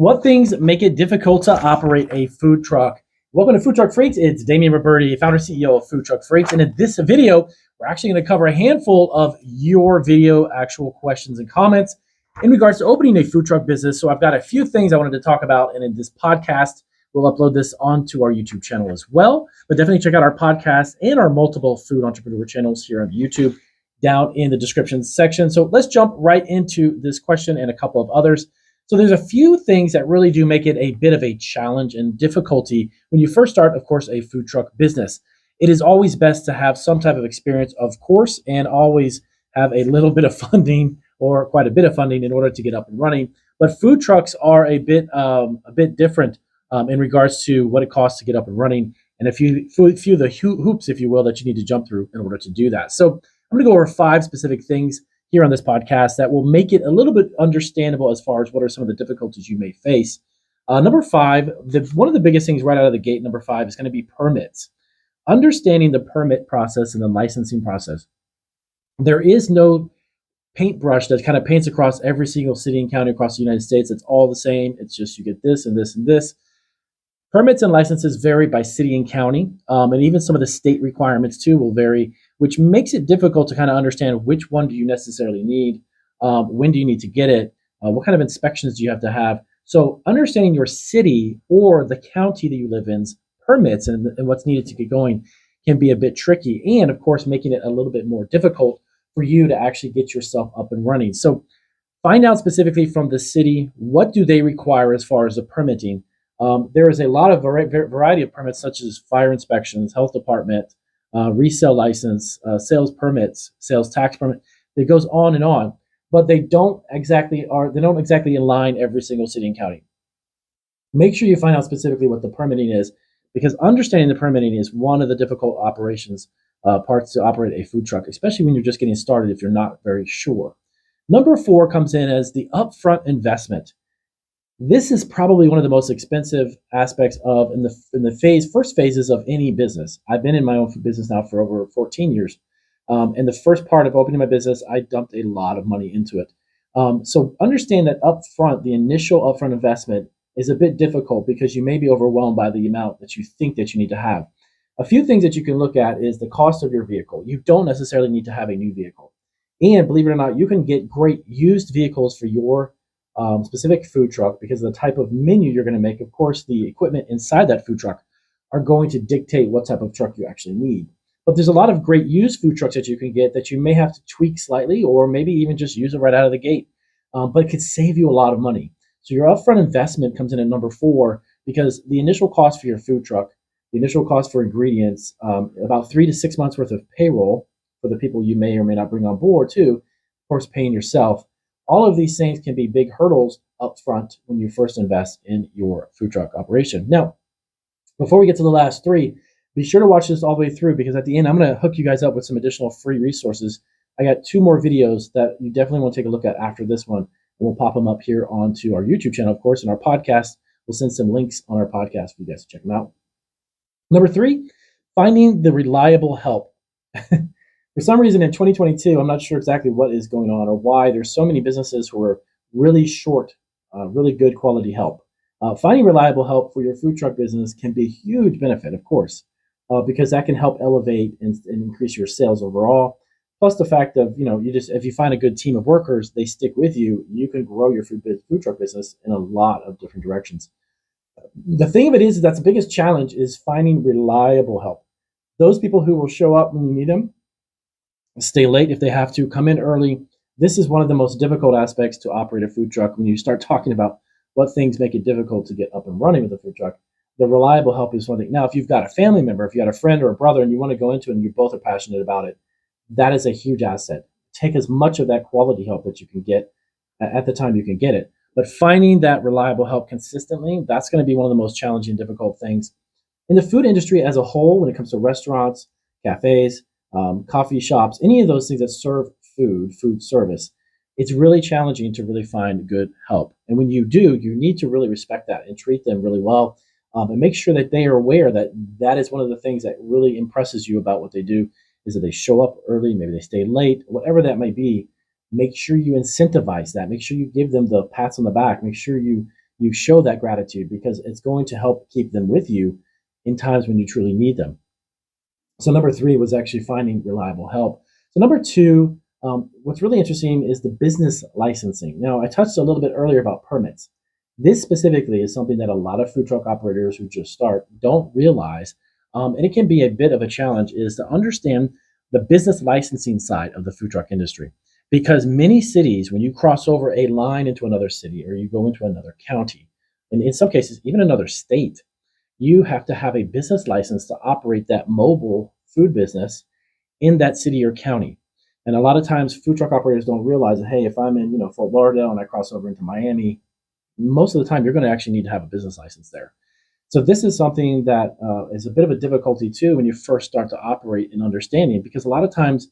What things make it difficult to operate a food truck? Welcome to Food Truck Freaks. It's Damian Roberti, founder and CEO of Food Truck Freaks. And in this video, we're actually going to cover a handful of your video actual questions and comments in regards to opening a food truck business. So I've got a few things I wanted to talk about. And in this podcast, we'll upload this onto our YouTube channel as well. But definitely check out our podcast and our multiple food entrepreneur channels here on YouTube down in the description section. So let's jump right into this question and a couple of others. So there's a few things that really do make it a bit of a challenge and difficulty when you first start, of course, a food truck business. It is always best to have some type of experience, of course, and always have a little bit of funding or quite a bit of funding in order to get up and running. But food trucks are a bit different in regards to what it costs to get up and running, and a few of the hoops, if you will, that you need to jump through in order to do that. So I'm going to go over 5 specific things here on this podcast that will make it a little bit understandable as far as what are some of the difficulties you may face. Number 5, one of the biggest things right out of the gate, number 5, is going to be permits. Understanding the permit process and the licensing process. There is no paintbrush that kind of paints across every single city and county across the United States. It's all the same. It's just you get this and this and this. Permits and licenses vary by city and county, and even some of the state requirements too will vary, which makes it difficult to kind of understand which one do you necessarily need, when do you need to get it, what kind of inspections do you have to have. So understanding your city or the county that you live in's permits and what's needed to get going can be a bit tricky, and of course making it a little bit more difficult for you to actually get yourself up and running. So find out specifically from the city, what do they require as far as the permitting. There is a lot of variety of permits, such as fire inspections, health department, resale license, sales permits, sales tax permit. It goes on and on, but they don't exactly align every single city and county. Make sure you find out specifically what the permitting is, because understanding the permitting is one of the difficult operations parts to operate a food truck, especially when you're just getting started if you're not very sure. Number 4 comes in as the upfront investment. This is probably one of the most expensive aspects of in the first phases of any business. I've been in my own food business now for over 14 years. And the first part of opening my business, I dumped a lot of money into it. So understand that upfront, the initial upfront investment is a bit difficult because you may be overwhelmed by the amount that you think that you need to have. A few things that you can look at is the cost of your vehicle. You don't necessarily need to have a new vehicle. And believe it or not, you can get great used vehicles for your specific food truck because of the type of menu you're going to make. Of course, the equipment inside that food truck are going to dictate what type of truck you actually need. But there's a lot of great used food trucks that you can get that you may have to tweak slightly, or maybe even just use it right out of the gate. But it could save you a lot of money. So your upfront investment comes in at number 4 because the initial cost for your food truck, the initial cost for ingredients, about 3 to 6 months worth of payroll for the people you may or may not bring on board too, of course, paying yourself. All of these things can be big hurdles up front when you first invest in your food truck operation. Now, before we get to the last 3, be sure to watch this all the way through, because at the end, I'm going to hook you guys up with some additional free resources. I got 2 more videos that you definitely want to take a look at after this one, and we'll pop them up here onto our YouTube channel, of course, and our podcast. We'll send some links on our podcast for you guys to check them out. Number 3, finding the reliable help. For some reason in 2022, I'm not sure exactly what is going on or why there's so many businesses who are really short, really good quality help. Finding reliable help for your food truck business can be a huge benefit, of course, because that can help elevate and increase your sales overall. Plus the fact of, if you find a good team of workers, they stick with you, you can grow your food truck business in a lot of different directions. The thing of it is that's the biggest challenge is finding reliable help. Those people who will show up when you need them, stay late if they have to, come in early. This is one of the most difficult aspects to operate a food truck. When you start talking about what things make it difficult to get up and running with a food truck, the reliable help is one thing. Now, if you've got a family member, if you got a friend or a brother and you want to go into it and you both are passionate about it, that is a huge asset. Take as much of that quality help that you can get at the time you can get it. But finding that reliable help consistently, that's going to be one of the most challenging, difficult things. In the food industry as a whole, when it comes to restaurants, cafes, coffee shops, any of those things that serve food service, it's really challenging to really find good help. And when you do, you need to really respect that and treat them really well, and make sure that they are aware that that is one of the things that really impresses you about what they do, is that they show up early, maybe they stay late, whatever that may be. Make sure you incentivize that. Make sure you give them the pats on the back. Make sure you you show that gratitude because it's going to help keep them with you in times when you truly need them. So number three was actually finding reliable help. So number two, what's really interesting is the business licensing. Now, I touched a little bit earlier about permits. This specifically is something that a lot of food truck operators who just start don't realize, and it can be a bit of a challenge, is to understand the business licensing side of the food truck industry. Because many cities, when you cross over a line into another city or you go into another county, and in some cases, even another state, you have to have a business license to operate that mobile food business in that city or county. And a lot of times food truck operators don't realize that, hey, if I'm in, Fort Lauderdale and I cross over into Miami, most of the time you're going to actually need to have a business license there. So this is something that is a bit of a difficulty too when you first start to operate in understanding, because a lot of times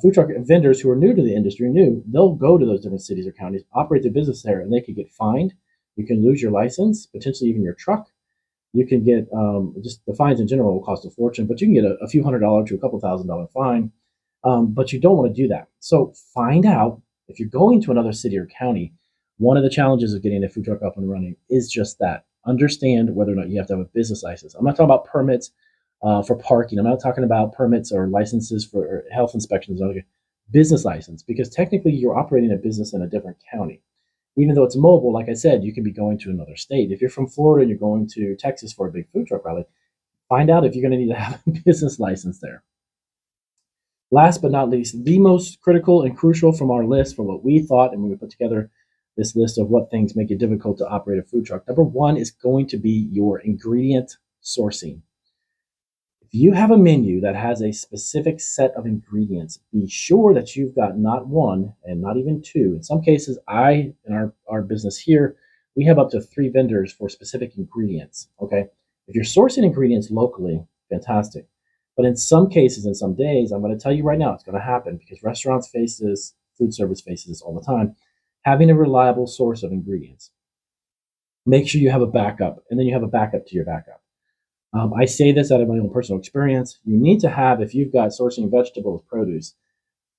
food truck vendors who are new to the industry, they'll go to those different cities or counties, operate their business there, and they could get fined. You can lose your license, potentially even your truck. You can get just the fines in general will cost a fortune, but you can get a few $100 to a couple $1,000 fine. But you don't want to do that. So find out if you're going to another city or county. One of the challenges of getting a food truck up and running is just that. Understand whether or not you have to have a business license. I'm not talking about permits for parking. I'm not talking about permits or licenses for health inspections. Business license, because technically you're operating a business in a different county. Even though it's mobile, like I said, you can be going to another state. If you're from Florida and you're going to Texas for a big food truck rally, find out if you're going to need to have a business license there. Last but not least, the most critical and crucial from our list, for what we thought, and when we put together this list of what things make it difficult to operate a food truck, number one is going to be your ingredient sourcing. If you have a menu that has a specific set of ingredients, be sure that you've got not one and not even two. In some cases, in our business here, we have up to 3 vendors for specific ingredients. Okay. If you're sourcing ingredients locally, fantastic. But in some cases, in some days, I'm going to tell you right now, it's going to happen because restaurants face this, food service faces this all the time. Having a reliable source of ingredients. Make sure you have a backup, and then you have a backup to your backup. I say this out of my own personal experience. You need to have, if you've got sourcing vegetables, produce,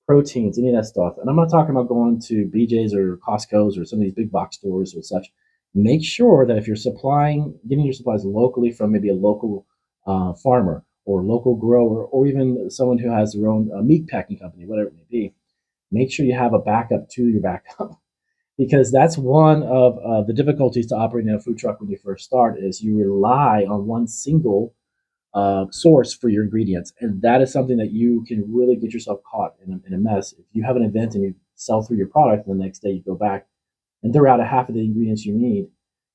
proteins, any of that stuff, and I'm not talking about going to BJ's or Costco's or some of these big box stores or such. Make sure that if you're getting your supplies locally from maybe a local farmer or local grower, or even someone who has their own meat packing company, whatever it may be, make sure you have a backup to your backup. Because that's one of the difficulties to operating a food truck when you first start, is you rely on one single source for your ingredients. And that is something that you can really get yourself caught in a mess. If you have an event and you sell through your product and the next day you go back and they're out of half of the ingredients you need,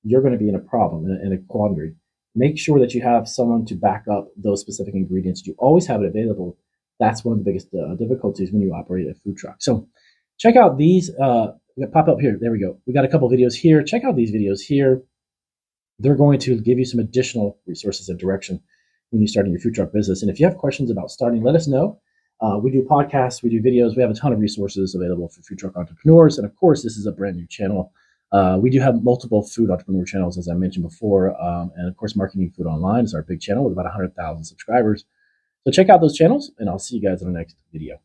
you're going to be in a problem, in a quandary. Make sure that you have someone to back up those specific ingredients. You always have it available. That's one of the biggest difficulties when you operate a food truck. So check out these. Pop up here. There we go. We got a couple videos here. Check out these videos here. They're going to give you some additional resources and direction when you're starting your food truck business. And if you have questions about starting, let us know. We do podcasts, we do videos. We have a ton of resources available for food truck entrepreneurs. And of course, this is a brand new channel. We do have multiple food entrepreneur channels, as I mentioned before. And of course, Marketing Food Online is our big channel with about 100,000 subscribers. So check out those channels, and I'll see you guys in the next video.